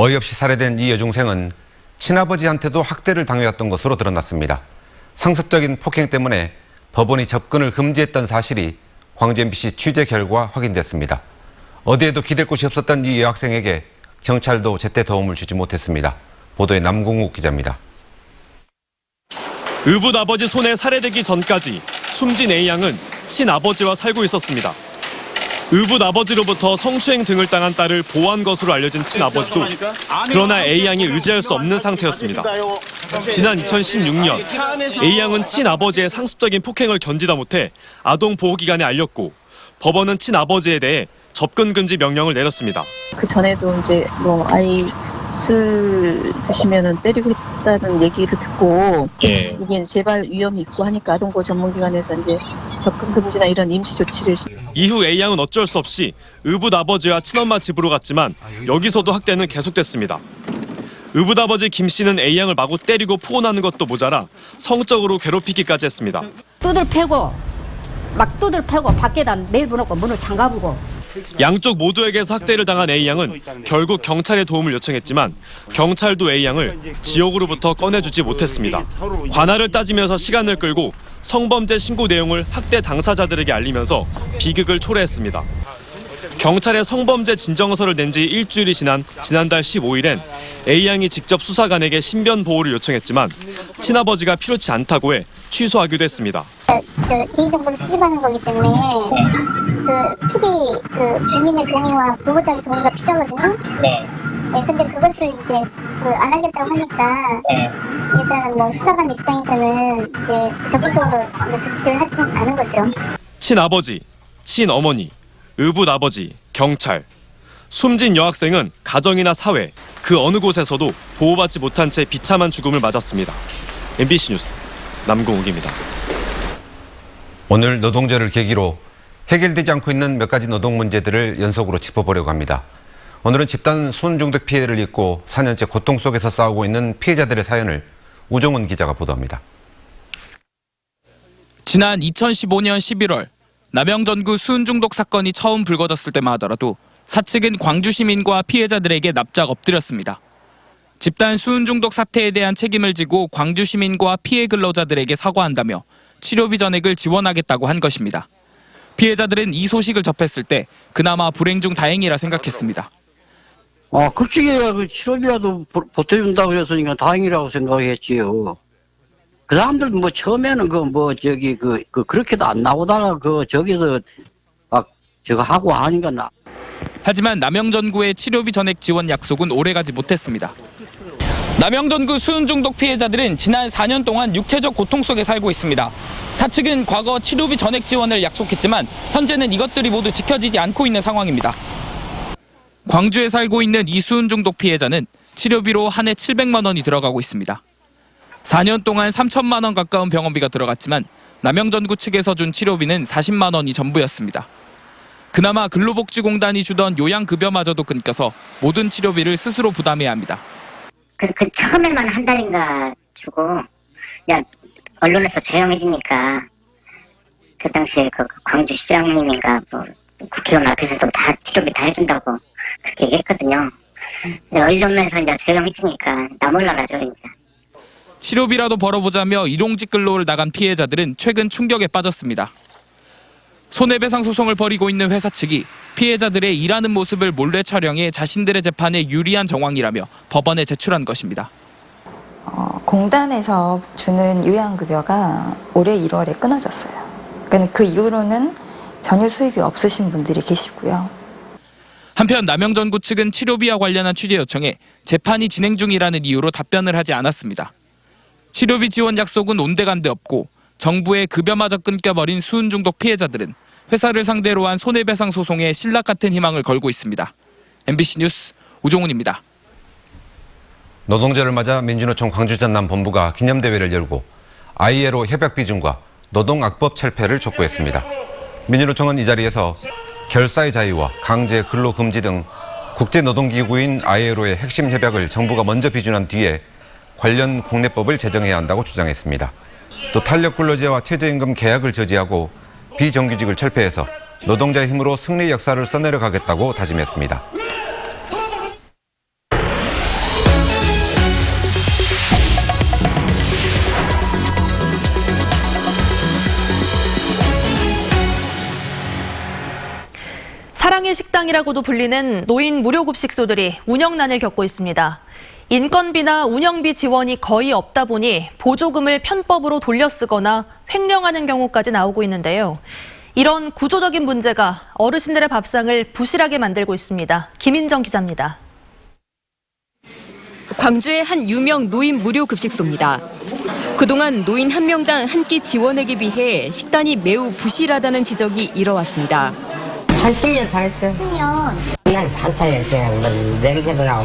어이없이 살해된 이 여중생은 친아버지한테도 학대를 당해왔던 것으로 드러났습니다. 상습적인 폭행 때문에 법원이 접근을 금지했던 사실이 광주 MBC 취재 결과 확인됐습니다. 어디에도 기댈 곳이 없었던 이 여학생에게 경찰도 제때 도움을 주지 못했습니다. 보도에 남궁욱 기자입니다. 의붓 아버지 손에 살해되기 전까지 숨진 A양은 친아버지와 살고 있었습니다. 의붓 아버지로부터 성추행 등을 당한 딸을 보호한 것으로 알려진 친아버지도 그러나 A양이 의지할 수 없는 상태였습니다. 지난 2016년 A양은 친아버지의 상습적인 폭행을 견디다 못해 아동보호기관에 알렸고 법원은 친아버지에 대해 접근 금지 명령을 내렸습니다. 그 전에도 이제 아이 술 드시면은 때리고 했다는 얘기를 듣고 이게 재발 위험이 있고 하니까 아동보호 전문기관에서 이제 접근 금지나 이런 임시 조치를. 이후 A양은 어쩔 수 없이 의붓 아버지와 친엄마 집으로 갔지만 여기서도 학대는 계속됐습니다. 의붓 아버지 김 씨는 A양을 마구 때리고 포혼하는 것도 모자라 성적으로 괴롭히기까지 했습니다. 두들 패고 밖에다 내보내고 문을 잠가보고. 양쪽 모두에게서 학대를 당한 A양은 결국 경찰에 도움을 요청했지만 경찰도 A양을 지옥으로부터 꺼내주지 못했습니다. 관할을 따지면서 시간을 끌고 성범죄 신고 내용을 학대 당사자들에게 알리면서 비극을 초래했습니다. 경찰에 성범죄 진정서를 낸 지 일주일이 지난 지난달 15일엔 A양이 직접 수사관에게 신변 보호를 요청했지만 친아버지가 필요치 않다고 해 취소하기도 했습니다. 개인정보를 수집하는 거기 때문에 필히 본인의 동의와 보호자의 동의가 필요하거든요. 네. 근데 그것을 이제 안 하겠다고 하니까 일단 수사관 입장에서는 이제 적극적으로 조치를 하지 않은 거죠. 친아버지, 친어머니, 의붓 아버지, 경찰. 숨진 여학생은 가정이나 사회, 그 어느 곳에서도 보호받지 못한 채 비참한 죽음을 맞았습니다. MBC 뉴스 남궁욱입니다. 오늘 노동절을 계기로 해결되지 않고 있는 몇 가지 노동 문제들을 연속으로 짚어보려고 합니다. 오늘은 집단 손 중독 피해를 입고 4년째 고통 속에서 싸우고 있는 피해자들의 사연을 우정훈 기자가 보도합니다. 지난 2015년 11월 남영전구 수은 중독 사건이 처음 불거졌을 때만 하더라도 사측은 광주 시민과 피해자들에게 납작 엎드렸습니다. 집단 수은 중독 사태에 대한 책임을 지고 광주 시민과 피해 근로자들에게 사과한다며 치료비 전액을 지원하겠다고 한 것입니다. 피해자들은 이 소식을 접했을 때 그나마 불행 중 다행이라 생각했습니다. 급식에 치료비라도 보태준다고 그랬으니까 다행이라고 생각했지요. 그 사람들 처음에는 그렇게도 안 나오다가 저기서 저거 하고 하니까 하지만 남영전구의 치료비 전액 지원 약속은 오래가지 못했습니다. 남영전구 수은 중독 피해자들은 지난 4년 동안 육체적 고통 속에 살고 있습니다. 사측은 과거 치료비 전액 지원을 약속했지만 현재는 이것들이 모두 지켜지지 않고 있는 상황입니다. 광주에 살고 있는 이 수은 중독 피해자는 치료비로 한 해 700만 원이 들어가고 있습니다. 4년 동안 3천만 원 가까운 병원비가 들어갔지만 남영전구 측에서 준 치료비는 40만 원이 전부였습니다. 그나마 근로복지공단이 주던 요양급여마저도 끊겨서 모든 치료비를 스스로 부담해야 합니다. 처음에만 한 달인가 주고 그냥 언론에서 조용해지니까 그 당시에 광주시장님인가 국회의원 앞에서도 다 치료비 다 해준다고 그렇게 얘기했거든요. 언론에서 이제 조용해지니까 나 몰라가지고 이제. 치료비라도 벌어보자며 일용직 근로를 나간 피해자들은 최근 충격에 빠졌습니다. 손해배상 소송을 벌이고 있는 회사 측이 피해자들의 일하는 모습을 몰래 촬영해 자신들의 재판에 유리한 정황이라며 법원에 제출한 것입니다. 공단에서 주는 요양급여가 올해 1월에 끊어졌어요. 그러니까 그 이후로는 전혀 수입이 없으신 분들이 계시고요. 한편 남영전구 측은 치료비와 관련한 취재 요청에 재판이 진행 중이라는 이유로 답변을 하지 않았습니다. 치료비 지원 약속은 온데간데 없고 정부의 급여마저 끊겨버린 수은 중독 피해자들은 회사를 상대로 한 손해배상 소송에 신락 같은 희망을 걸고 있습니다. MBC 뉴스 우종훈입니다. 노동절을 맞아 민주노총 광주전남본부가 기념대회를 열고 ILO 협약 비준과 노동악법 철폐를 촉구했습니다. 민주노총은 이 자리에서 결사의 자유와 강제 근로금지 등 국제노동기구인 ILO의 핵심 협약을 정부가 먼저 비준한 뒤에 관련 국내법을 제정해야 한다고 주장했습니다. 또 탄력근로제와 최저임금 계약을 저지하고 비정규직을 철폐해서 노동자의 힘으로 승리 역사를 써내려가겠다고 다짐했습니다. 식당이라고도 불리는 노인 무료급식소들이 운영난을 겪고 있습니다. 인건비나 운영비 지원이 거의 없다 보니 보조금을 편법으로 돌려 쓰거나 횡령하는 경우까지 나오고 있는데요. 이런 구조적인 문제가 어르신들의 밥상을 부실하게 만들고 있습니다. 김인정 기자입니다. 광주의 한 유명 노인 무료 급식소입니다. 그동안 노인 한 명당 한 끼 지원액에 비해 식단이 매우 부실하다는 지적이 일어왔습니다. 한 10년 다녔어요. 10년? 그냥 반찬이 그냥 뭐 냄새도 나고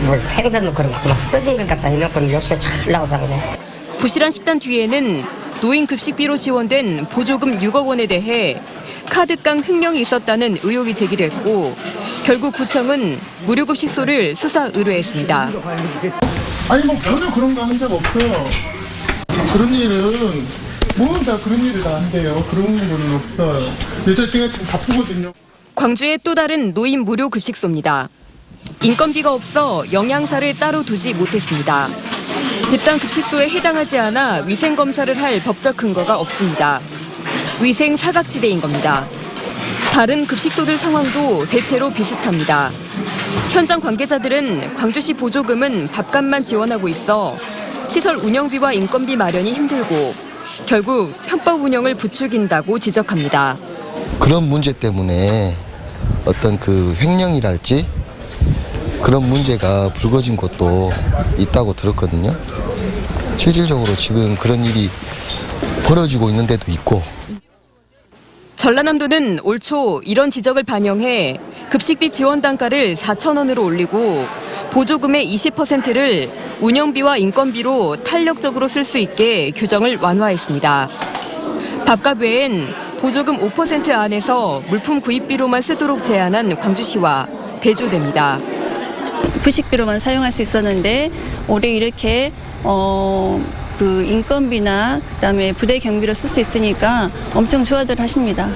뭐 생선도 그렇고 막 썩은 것 같다 이런 요새 잘 나오잖아요. 부실한 식단 뒤에는 노인 급식비로 지원된 보조금 6억 원에 대해 카드깡 횡령이 있었다는 의혹이 제기됐고 결국 구청은 무료급식소를 수사 의뢰했습니다. 아니 뭐 전혀 그런 거 한 적 없어요. 그런 일은 모두 다 그런 일을 다 한대요. 그런 거는 없어요. 제가 지금 바쁘거든요. 광주의 또 다른 노인 무료 급식소입니다. 인건비가 없어 영양사를 따로 두지 못했습니다. 집단 급식소에 해당하지 않아 위생검사를 할 법적 근거가 없습니다. 위생 사각지대인 겁니다. 다른 급식소들 상황도 대체로 비슷합니다. 현장 관계자들은 광주시 보조금은 밥값만 지원하고 있어 시설 운영비와 인건비 마련이 힘들고 결국 편법 운영을 부추긴다고 지적합니다. 그런 문제 때문에 어떤 그 횡령이랄지 그런 문제가 불거진 곳도 있다고 들었거든요. 실질적으로 지금 그런 일이 벌어지고 있는 데도 있고. 전라남도는 올 초 이런 지적을 반영해 급식비 지원 단가를 4,000원으로 올리고 보조금의 20%를 운영비와 인건비로 탄력적으로 쓸 수 있게 규정을 완화했습니다. 밥값 외엔 보조금 5% 안에서 물품 구입비로만 쓰도록 제한한 광주시와 대조됩니다. 급식비로만 사용할 수 있었는데 올해 이렇게 그 인건비나 그다음에 부대 경비로 쓸 수 있으니까 엄청 좋아들 하십니다.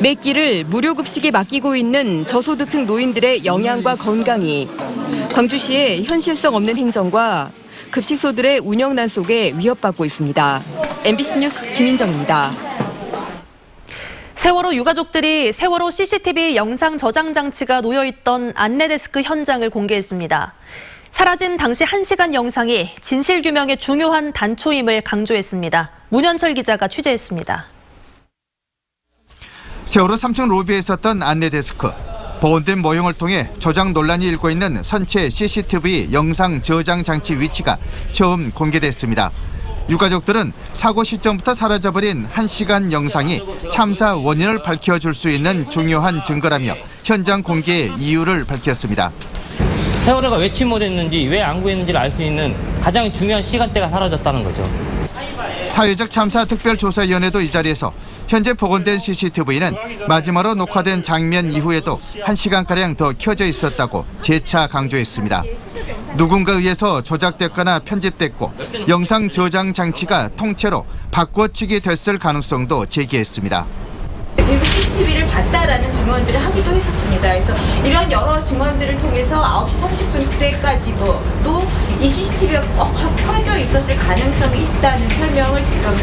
매 끼를 무료 급식에 맡기고 있는 저소득층 노인들의 영양과 건강이 광주시의 현실성 없는 행정과 급식소들의 운영난 속에 위협받고 있습니다. MBC 뉴스 김인정입니다. 세월호 유가족들이 세월호 CCTV 영상 저장 장치가 놓여있던 안내데스크 현장을 공개했습니다. 사라진 당시 1시간 영상이 진실규명에 중요한 단초임을 강조했습니다. 문현철 기자가 취재했습니다. 세월호 3층 로비에 있었던 안내데스크. 복원된 모형을 통해 조작 논란이 일고 있는 선체 CCTV 영상 저장 장치 위치가 처음 공개됐습니다. 유가족들은 사고 시점부터 사라져버린 1시간 영상이 참사 원인을 밝혀줄 수 있는 중요한 증거라며 현장 공개의 이유를 밝혔습니다. 세월호가 왜 침몰했는지 왜 안 구했는지를 알 수 있는 가장 중요한 시간대가 사라졌다는 거죠. 사회적 참사 특별조사위원회도 이 자리에서 현재 복원된 CCTV는 마지막으로 녹화된 장면 이후에도 1시간가량 더 켜져 있었다고 재차 강조했습니다. 누군가에 의해서 조작됐거나 편집됐고 영상 저장 장치가 통째로 바꿔치기 됐을 가능성도 제기했습니다. 결국 CCTV를 봤다라는 증언들을 하기도 했었습니다. 그래서 이런 여러 증언들을 통해서 9시 30분 때까지도 이 CCTV가 켜져 있었을 가능성이 있다는 설명을 지금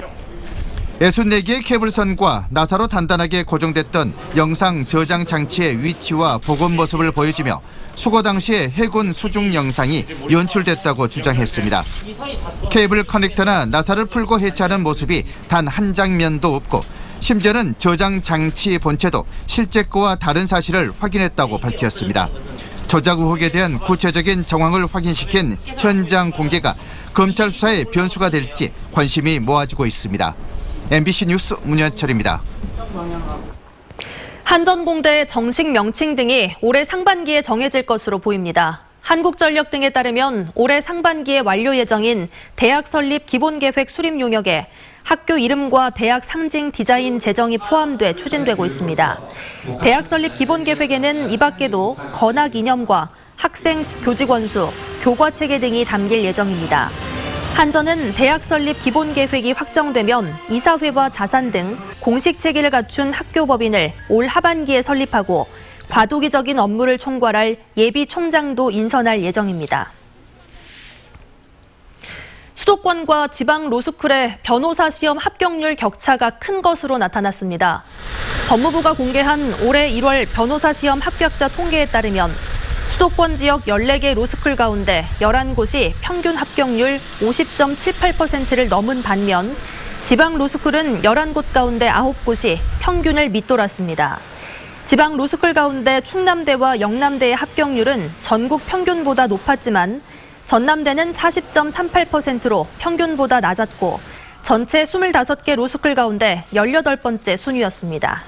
64개의 케이블선과 나사로 단단하게 고정됐던 영상 저장 장치의 위치와 복원 모습을 보여주며 수거 당시의 해군 수중 영상이 연출됐다고 주장했습니다. 케이블 커넥터나 나사를 풀고 해체하는 모습이 단 한 장면도 없고 심지어는 저장 장치 본체도 실제 거와 다른 사실을 확인했다고 밝혔습니다. 조작 의혹에 대한 구체적인 정황을 확인시킨 현장 공개가 검찰 수사의 변수가 될지 관심이 모아지고 있습니다. MBC 뉴스 문현철입니다. 한전공대 정식 명칭 등이 올해 상반기에 정해질 것으로 보입니다. 한국전력 등에 따르면 올해 상반기에 완료 예정인 대학 설립 기본계획 수립 용역에 학교 이름과 대학 상징 디자인 제정이 포함돼 추진되고 있습니다. 대학 설립 기본계획에는 이 밖에도 건학 이념과 학생 교직원 수, 교과 체계 등이 담길 예정입니다. 한전은 대학 설립 기본계획이 확정되면 이사회와 자산 등 공식 체계를 갖춘 학교법인을 올 하반기에 설립하고 과도기적인 업무를 총괄할 예비 총장도 인선할 예정입니다. 수도권과 지방 로스쿨의 변호사 시험 합격률 격차가 큰 것으로 나타났습니다. 법무부가 공개한 올해 1월 변호사 시험 합격자 통계에 따르면 수도권 지역 14개 로스쿨 가운데 11곳이 평균 합격률 50.78%를 넘은 반면 지방 로스쿨은 11곳 가운데 9곳이 평균을 밑돌았습니다. 지방 로스쿨 가운데 충남대와 영남대의 합격률은 전국 평균보다 높았지만 전남대는 40.38%로 평균보다 낮았고 전체 25개 로스쿨 가운데 18번째 순위였습니다.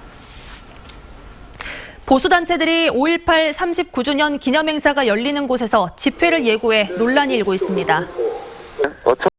보수단체들이 5.18 39주년 기념행사가 열리는 곳에서 집회를 예고해 논란이 일고 있습니다.